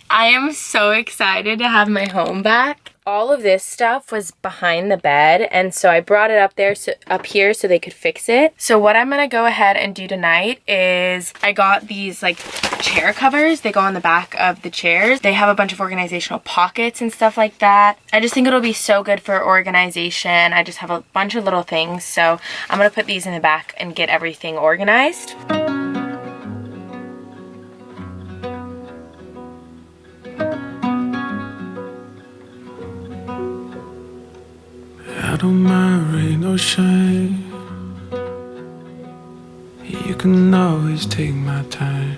I am so excited to have my home back. All of this stuff was behind the bed, and so I brought it up here so they could fix it. So what I'm gonna go ahead and do tonight is I got these like chair covers. They go on the back of the chairs. They have a bunch of organizational pockets and stuff like that. I just think it'll be so good for organization. I just have a bunch of little things, so I'm gonna put these in the back and get everything organized. I don't mind rain or shine. You can always take my time.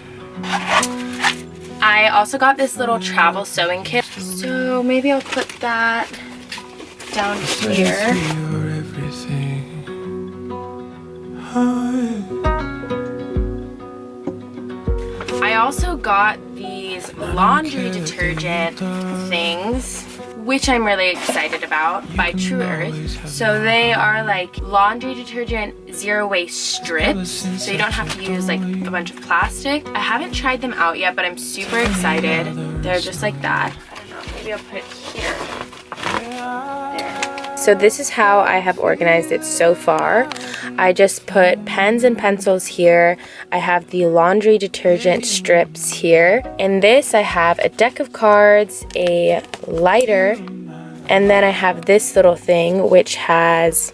I also got this little travel sewing kit, so maybe I'll put that down here. I also got these laundry detergent things, which I'm really excited about, by True Earth. So they are like laundry detergent zero waste strips, so you don't have to use like a bunch of plastic. I haven't tried them out yet, but I'm super excited. They're just like that. I don't know, maybe I'll put it here. There. So this is how I have organized it so far. I just put pens and pencils here. I have the laundry detergent strips here. In this, I have a deck of cards, a lighter, and then I have this little thing which has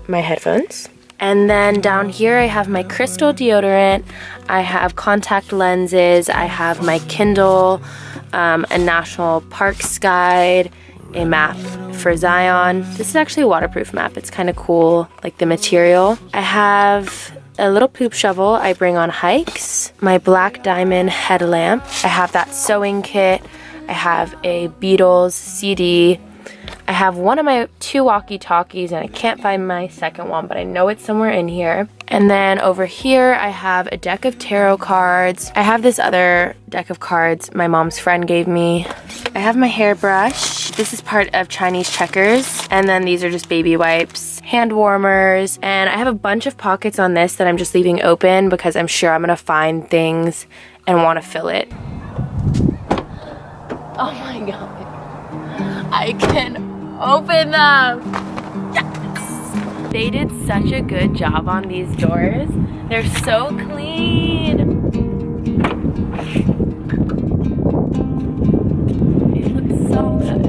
my headphones. And then down here I have my crystal deodorant, I have contact lenses, I have my Kindle, a national parks guide, a map for Zion. This is actually a waterproof map. It's kind of cool, like the material. I have a little poop shovel I bring on hikes, my black diamond headlamp. I have that sewing kit. I have a Beatles CD. I have one of my 2 walkie-talkies, and I can't find my second one, but I know it's somewhere in here. And then over here, I have a deck of tarot cards. I have this other deck of cards my mom's friend gave me. I have my hairbrush. This is part of Chinese checkers. And then these are just baby wipes, hand warmers, and I have a bunch of pockets on this that I'm just leaving open because I'm sure I'm gonna find things and want to fill it. Oh my god. I can open them. Yes! They did such a good job on these doors. They're so clean. They look so good.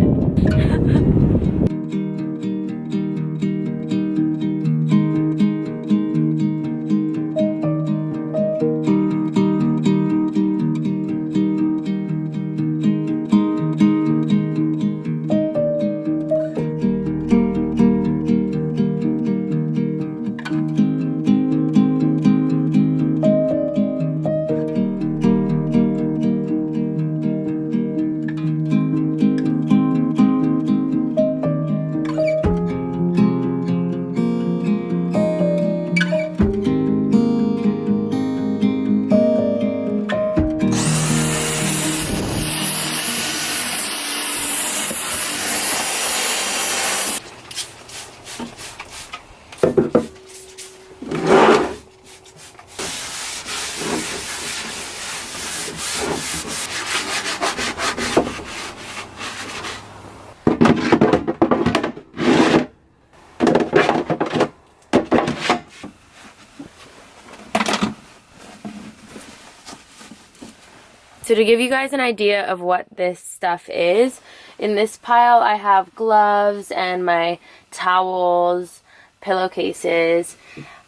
So to give you guys an idea of what this stuff is, in this pile I have gloves and my towels, pillowcases.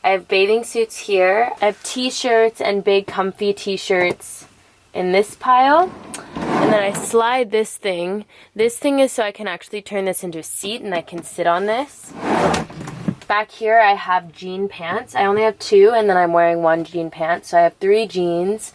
I have bathing suits here. I have t-shirts and big comfy t-shirts in this pile. And then I slide this thing. This thing is so I can actually turn this into a seat and I can sit on this. Back here I have jean pants. I only have 2 and then I'm wearing 1 jean pant. So I have 3 jeans.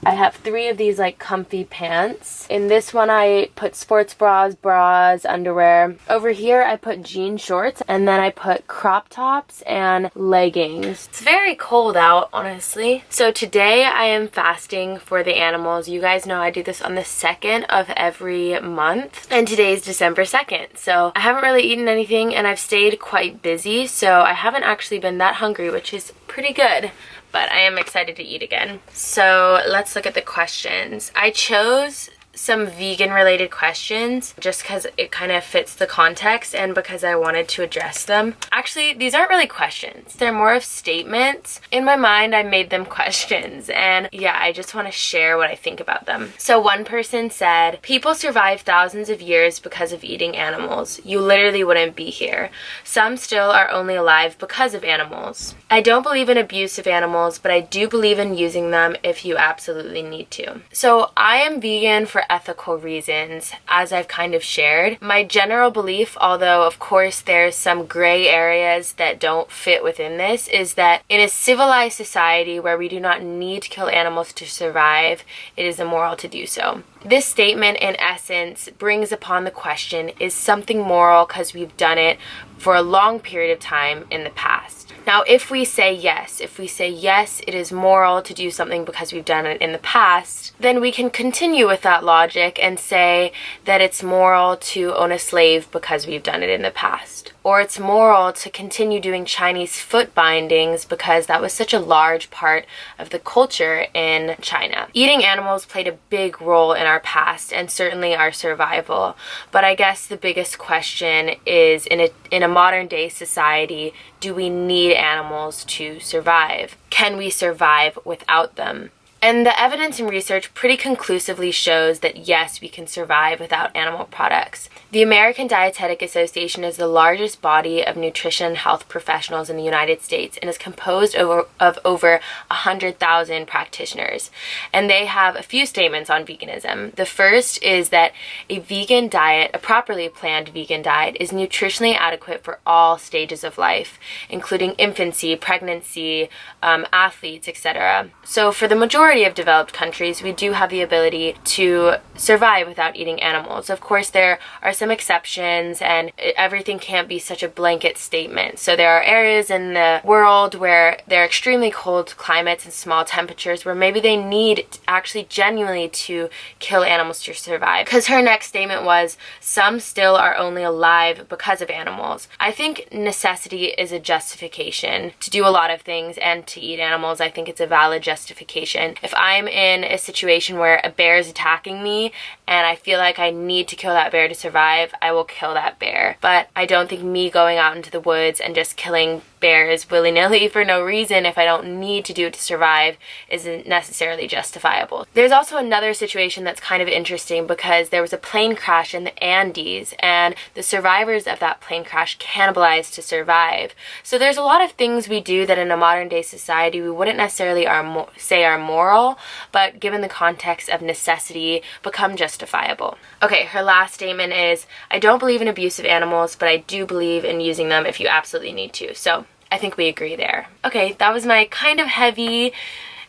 I have 3 of these like comfy pants. In this one I put sports bras, underwear. Over here I put jean shorts, and then I put crop tops and leggings. It's very cold out, honestly. So today I am fasting for the animals. You guys know I do this on the 2nd of every month, and today is December 2nd. So I haven't really eaten anything and I've stayed quite busy, so I haven't actually been that hungry, which is pretty good. But I am excited to eat again. So let's look at the questions. I chose some vegan related questions just because it kind of fits the context and because I wanted to address them. Actually, these aren't really questions. They're more of statements. In my mind, I made them questions, and yeah, I just want to share what I think about them. So one person said, people survive thousands of years because of eating animals. You literally wouldn't be here. Some still are only alive because of animals. I don't believe in abuse of animals, but I do believe in using them if you absolutely need to. So I am vegan for ethical reasons, as I've kind of shared. My general belief, although of course there's some gray areas that don't fit within this, is that in a civilized society where we do not need to kill animals to survive, it is immoral to do so. This statement, in essence, brings upon the question, is something moral because we've done it for a long period of time in the past? Now, if we say yes, it is moral to do something because we've done it in the past, then we can continue with that logic and say that it's moral to own a slave because we've done it in the past. Or it's moral to continue doing Chinese foot bindings because that was such a large part of the culture in China. Eating animals played a big role in our past and certainly our survival. But I guess the biggest question is, in a modern day society, do we need animals to survive? Can we survive without them? And the evidence and research pretty conclusively shows that yes, we can survive without animal products. The American Dietetic Association is the largest body of nutrition and health professionals in the United States and is composed of over 100,000 practitioners. And they have a few statements on veganism. The first is that a vegan diet, a properly planned vegan diet, is nutritionally adequate for all stages of life, including infancy, pregnancy, athletes, etc. So for the majority of developed countries, we do have the ability to survive without eating animals. Of course, there are some exceptions and everything can't be such a blanket statement. So there are areas in the world where there are extremely cold climates and small temperatures where maybe they need actually genuinely to kill animals to survive. Because her next statement was, some still are only alive because of animals. I think necessity is a justification to do a lot of things and to eat animals. I think it's a valid justification. If I'm in a situation where a bear is attacking me and I feel like I need to kill that bear to survive, I will kill that bear. But I don't think me going out into the woods and just killing bears willy-nilly for no reason, if I don't need to do it to survive, isn't necessarily justifiable. There's also another situation that's kind of interesting because there was a plane crash in the Andes and the survivors of that plane crash cannibalized to survive. So there's a lot of things we do that in a modern day society we wouldn't necessarily say are moral, but given the context of necessity, become justifiable. Okay, her last statement is, I don't believe in abuse of animals, but I do believe in using them if you absolutely need to. So I think we agree there. Okay, that was my kind of heavy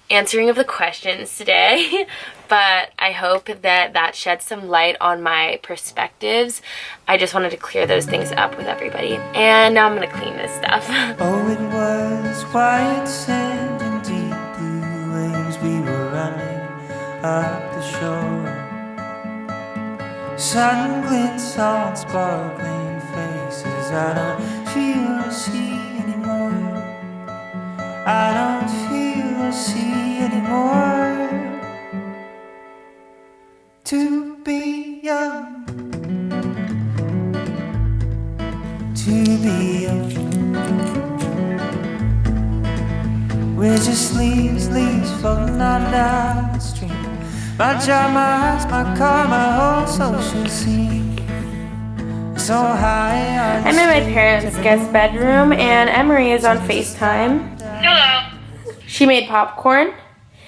answering of the questions today, but I hope that that sheds some light on my perspectives. I just wanted to clear those things up with everybody. And now I'm gonna clean this stuff. Oh, it was white sand and deep blue waves. We were running up the shore. Sun glints on sparkling faces. I don't feel or see anymore. I don't feel or see anymore. To be young, to be young. We're just leaves floating on down the stream. My job, my house, my car, my whole social scene. So high. I'm in my parents' guest bedroom and Emery is on FaceTime. Hello. She made popcorn.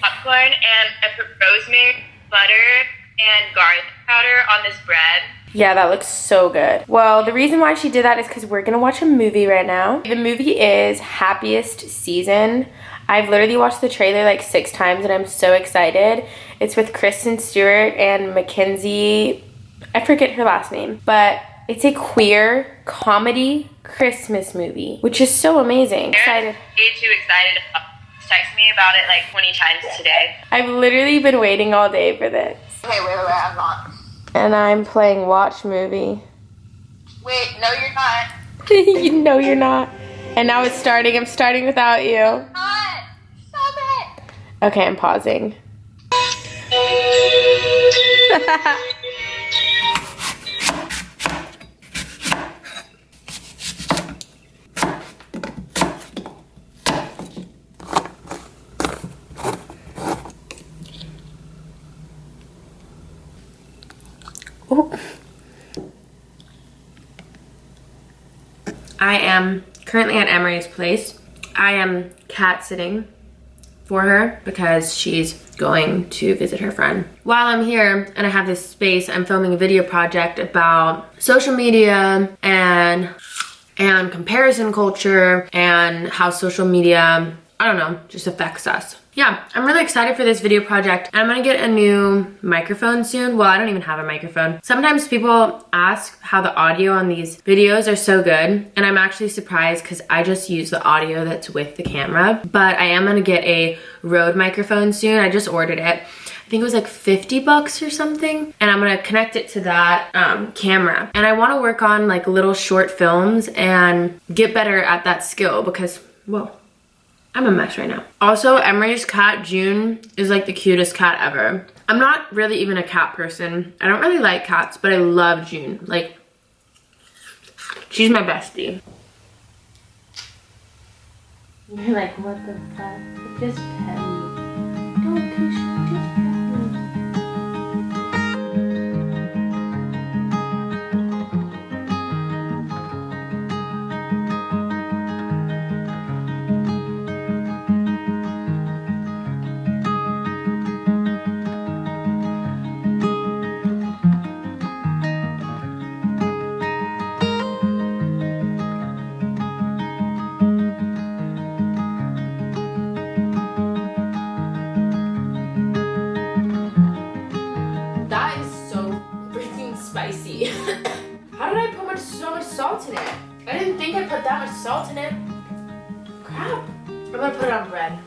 Popcorn and I put rosemary, butter, and garlic powder on this bread. Yeah, that looks so good. Well, the reason why she did that is because we're gonna watch a movie right now. The movie is Happiest Season. I've literally watched the trailer like 6 times and I'm so excited. It's with Kristen Stewart and Mackenzie, I forget her last name, but it's a queer comedy Christmas movie, which is so amazing. Excited. Way too excited. Text me about it like 20 times today. I've literally been waiting all day for this. Okay, wait, I'm not. And I'm playing watch movie. Wait, no you're not. You know you're not. And now it's starting. I'm starting without you. Not. Stop it. Okay, I'm pausing. Oh. I am currently at Emery's place. I am cat sitting for her because she's going to visit her friend. While I'm here and I have this space, I'm filming a video project about social media and comparison culture and how social media, I don't know, just affects us. Yeah, I'm really excited for this video project. I'm gonna get a new microphone soon. Well, I don't even have a microphone. Sometimes people ask how the audio on these videos are so good, and I'm actually surprised because I just use the audio that's with the camera. But I am gonna get a Rode microphone soon. I just ordered it. I think it was like 50 bucks or something. And I'm gonna connect it to that camera. And I wanna work on like little short films and get better at that skill because, whoa. I'm a mess right now. Also, Emery's cat, June, is like the cutest cat ever. I'm not really even a cat person. I don't really like cats, but I love June. Like, she's my bestie. You're like, what the fuck? Just pet me. Don't push me, just pet me. That is so freaking spicy. How did I put so much salt in it? I didn't think I put that much salt in it. Crap. I'm gonna put it on bread.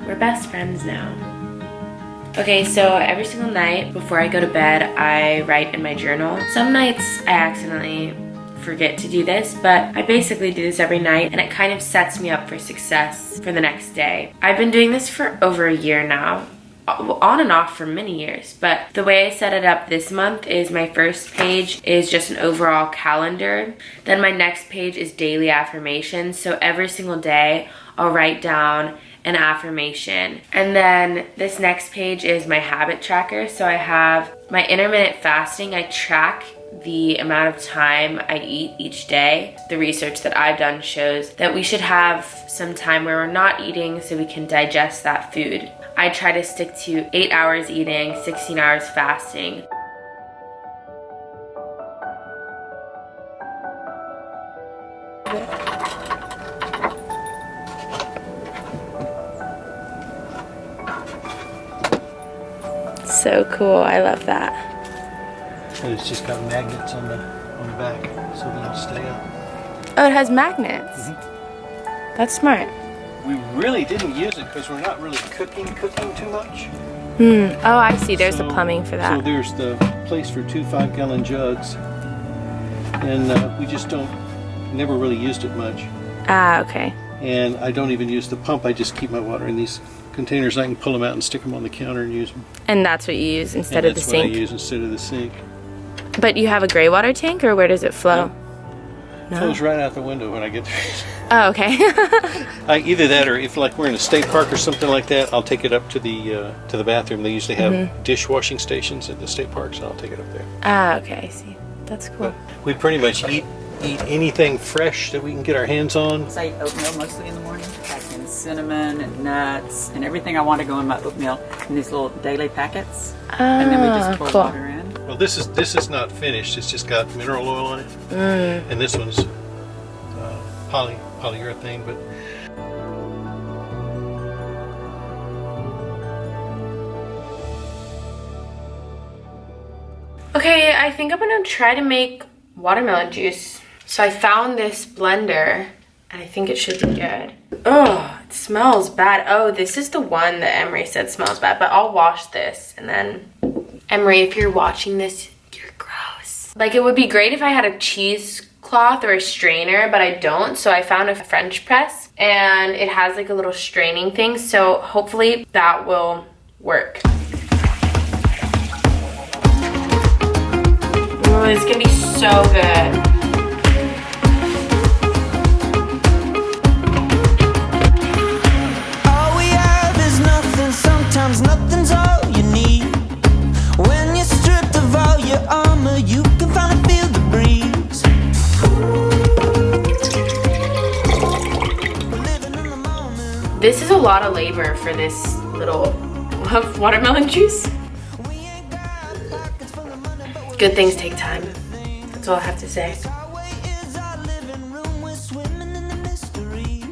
We're best friends now. Okay, so every single night before I go to bed, I write in my journal. Some nights I accidentally forget to do this, but I basically do this every night and it kind of sets me up for success for the next day. I've been doing this for over a year now, on and off for many years, but the way I set it up this month is my first page is just an overall calendar. Then my next page is daily affirmations. So every single day I'll write down an affirmation. And then this next page is my habit tracker. So I have my intermittent fasting. I track the amount of time I eat each day. The research that I've done shows that we should have some time where we're not eating so we can digest that food. I try to stick to 8 hours eating, 16 hours fasting. So cool, I love that. And it's just got magnets on the back, so they'll stay up. Oh, it has magnets. That's smart. We really didn't use it because we're not really cooking too much. Oh, I see. There's the plumbing for that. So there's the place for 2 5-gallon jugs, and we just never really used it much. Ah, okay. And I don't even use the pump. I just keep my water in these containers. I can pull them out and stick them on the counter and use them. And that's what you use instead of the sink? That's what I use instead of the sink. But you have a gray water tank, or where does it flow? No. It flows right out the window when I get there. Oh, okay. Either that, or if like we're in a state park or something like that, I'll take it up to the bathroom. They usually have dishwashing stations at the state parks, and I'll take it up there. Ah, okay, I see. That's cool. But we pretty much eat anything fresh that we can get our hands on. I eat oatmeal mostly in the morning, packing cinnamon and nuts and everything I want to go in my oatmeal in these little daily packets. And then we just pour water in. Well, this is not finished. It's just got mineral oil on it, and this one's polyurethane. But okay, I think I'm gonna try to make watermelon juice. So I found this blender and I think it should be good. Oh, it smells bad. Oh, this is the one that Emery said smells bad, but I'll wash this and then... Emery, if you're watching this, you're gross. Like, it would be great if I had a cheesecloth or a strainer, but I don't, so I found a French press, and it has like a little straining thing, so hopefully that will work. Oh, this is gonna be so good. All we have is nothing, sometimes nothing's all you need. When you're stripped of all your armor, you can finally feel the breeze. We're living in the moment. This is a lot of labor for this little watermelon juice. We ain't got pockets full of money, but Good things take time. That's all I have to say. our way is our living room. We're swimming in the mystery.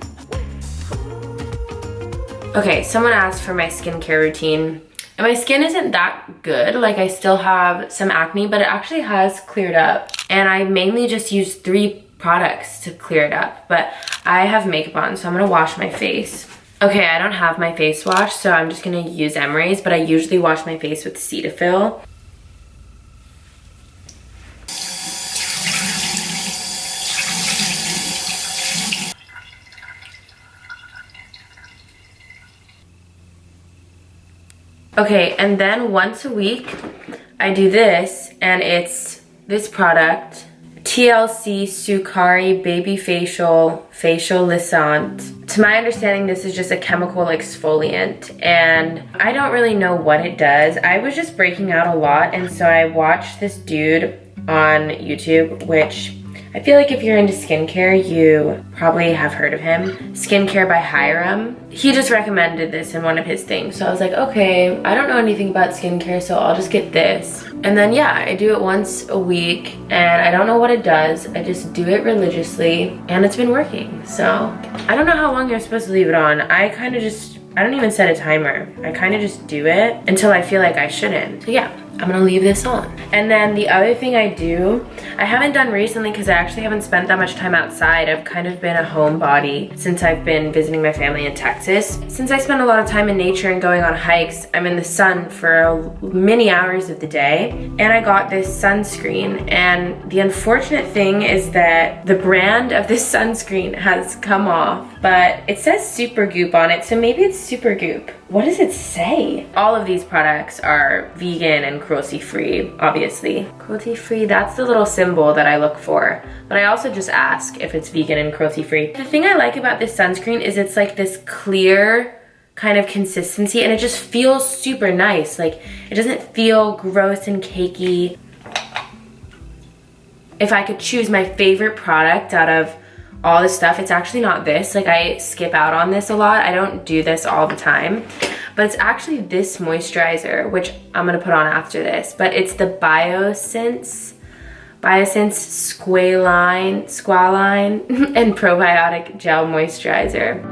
Okay, someone asked for my skincare routine. And my skin isn't that good. Like, I still have some acne, but it actually has cleared up. And I mainly just use 3 products to clear it up. But I have makeup on, so I'm gonna wash my face. Okay, I don't have my face wash, so I'm just gonna use Emery's, but I usually wash my face with Cetaphil. Okay, and then once a week, I do this, and it's this product, TLC Sukari Baby Facial Lissant. To my understanding, this is just a chemical exfoliant, and I don't really know what it does. I was just breaking out a lot, and so I watched this dude on YouTube, which I feel like if you're into skincare, you probably have heard of him. Skincare by Hiram. He just recommended this in one of his things. So I was like, okay, I don't know anything about skincare, so I'll just get this. And then yeah, I do it once a week, and I don't know what it does. I just do it religiously, and it's been working. So I don't know how long you're supposed to leave it on. I don't even set a timer. I kind of just do it until I feel like I shouldn't. So yeah, I'm gonna leave this on. And then the other thing I do, I haven't done recently because I actually haven't spent that much time outside. I've kind of been a homebody since I've been visiting my family in Texas. Since I spend a lot of time in nature and going on hikes, I'm in the sun for many hours of the day. And I got this sunscreen, and the unfortunate thing is that the brand of this sunscreen has come off, but it says Supergoop on it, so maybe it's Supergoop. What does it say? All of these products are vegan and cruelty-free, obviously. Cruelty-free, that's the little symbol that I look for. But I also just ask if it's vegan and cruelty-free. The thing I like about this sunscreen is it's like this clear kind of consistency, and it just feels super nice. Like, it doesn't feel gross and cakey. If I could choose my favorite product out of all this stuff, it's actually not this. Like, I skip out on this a lot. I don't do this all the time, but it's actually this moisturizer, which I'm gonna put on after this, but it's the Biosense Squalane and Probiotic Gel Moisturizer.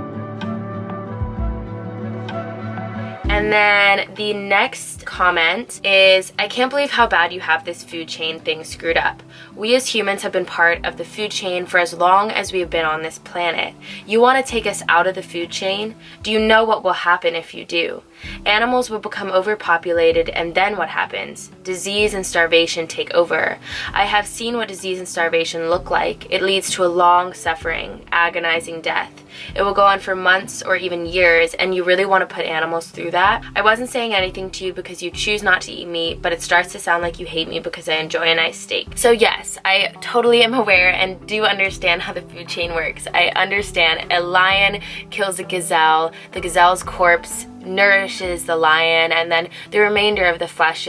And then the next comment is, I can't believe how bad you have this food chain thing screwed up. We as humans have been part of the food chain for as long as we have been on this planet. You want to take us out of the food chain? Do you know what will happen if you do? Animals will become overpopulated, and then what happens? Disease and starvation take over. I have seen what disease and starvation look like. It leads to a long suffering, agonizing death. It will go on for months or even years, and you really want to put animals through that? I wasn't saying anything to you because you choose not to eat meat, but it starts to sound like you hate me because I enjoy a nice steak. So yes, I totally am aware and do understand how the food chain works. I understand a lion kills a gazelle, the gazelle's corpse nourishes the lion, and then the remainder of the flesh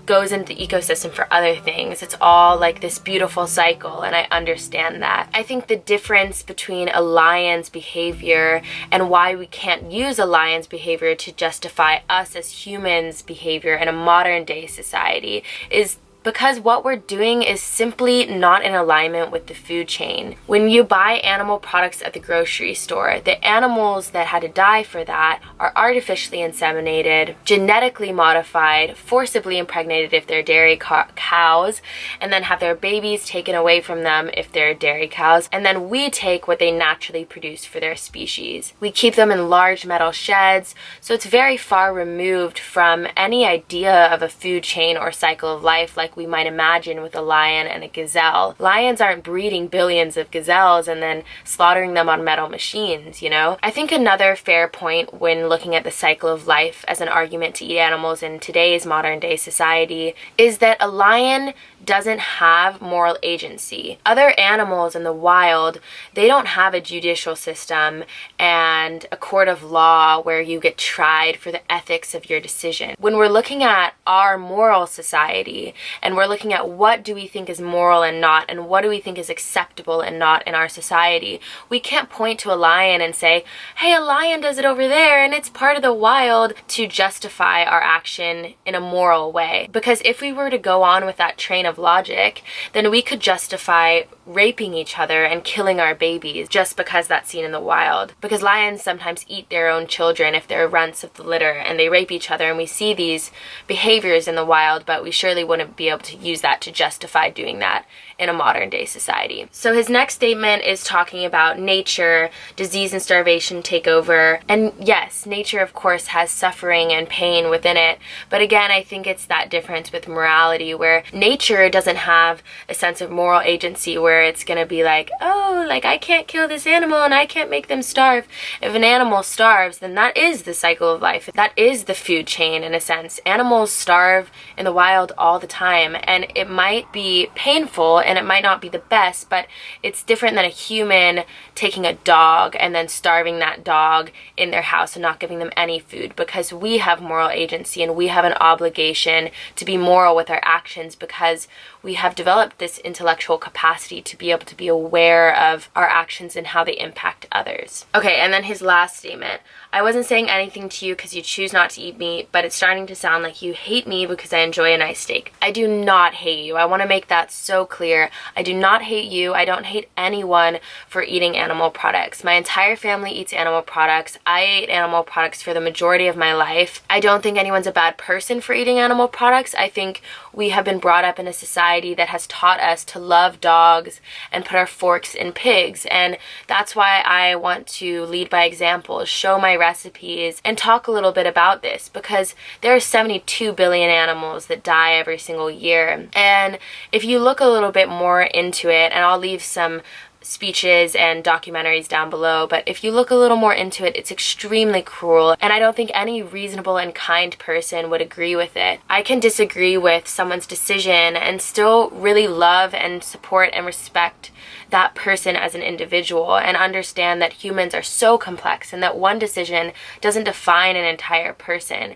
goes into the ecosystem for other things. It's all like this beautiful cycle, and I understand that. I think the difference between a lion's behavior and why we can't use a lion's behavior to justify us as humans' behavior in a modern day society is because what we're doing is simply not in alignment with the food chain. When you buy animal products at the grocery store, the animals that had to die for that are artificially inseminated, genetically modified, forcibly impregnated if they're dairy cows, and then have their babies taken away from them if they're dairy cows, and then we take what they naturally produce for their species. We keep them in large metal sheds, so it's very far removed from any idea of a food chain or cycle of life like we might imagine with a lion and a gazelle. Lions aren't breeding billions of gazelles and then slaughtering them on metal machines, you know? I think another fair point when looking at the cycle of life as an argument to eat animals in today's modern day society is that a lion doesn't have moral agency. Other animals in the wild, they don't have a judicial system and a court of law where you get tried for the ethics of your decision. When we're looking at our moral society and we're looking at what do we think is moral and not, and what do we think is acceptable and not in our society, we can't point to a lion and say, hey, a lion does it over there and it's part of the wild, to justify our action in a moral way. Because if we were to go on with that train of logic, then we could justify raping each other and killing our babies just because that's seen in the wild. Because lions sometimes eat their own children if they're runts of the litter, and they rape each other, and we see these behaviors in the wild, but we surely wouldn't be able to use that to justify doing that in a modern day society. So his next statement is talking about nature, disease and starvation take over. And yes, nature of course has suffering and pain within it, but again, I think it's that difference with morality where nature doesn't have a sense of moral agency where it's gonna be like, oh, like I can't kill this animal and I can't make them starve. If an animal starves, then that is the cycle of life. That is the food chain in a sense. Animals starve in the wild all the time, and it might be painful and it might not be the best, but it's different than a human taking a dog and then starving that dog in their house and not giving them any food, because we have moral agency and we have an obligation to be moral with our actions because we have developed this intellectual capacity to be able to be aware of our actions and how they impact others. Okay, and then his last statement. I wasn't saying anything to you because you choose not to eat meat, but it's starting to sound like you hate me because I enjoy a nice steak. I do not hate you. I want to make that so clear. I do not hate you. I don't hate anyone for eating animal products. My entire family eats animal products. I ate animal products for the majority of my life. I don't think anyone's a bad person for eating animal products. I think we have been brought up in a society that has taught us to love dogs and put our forks in pigs, and that's why I want to lead by example, show my recipes, and talk a little bit about this, because there are 72 billion animals that die every single year. And if you look a little bit more into it, and I'll leave some speeches and documentaries down below, but if you look a little more into it, it's extremely cruel, and I don't think any reasonable and kind person would agree with it. I can disagree with someone's decision and still really love and support and respect that person as an individual, and understand that humans are so complex and that one decision doesn't define an entire person.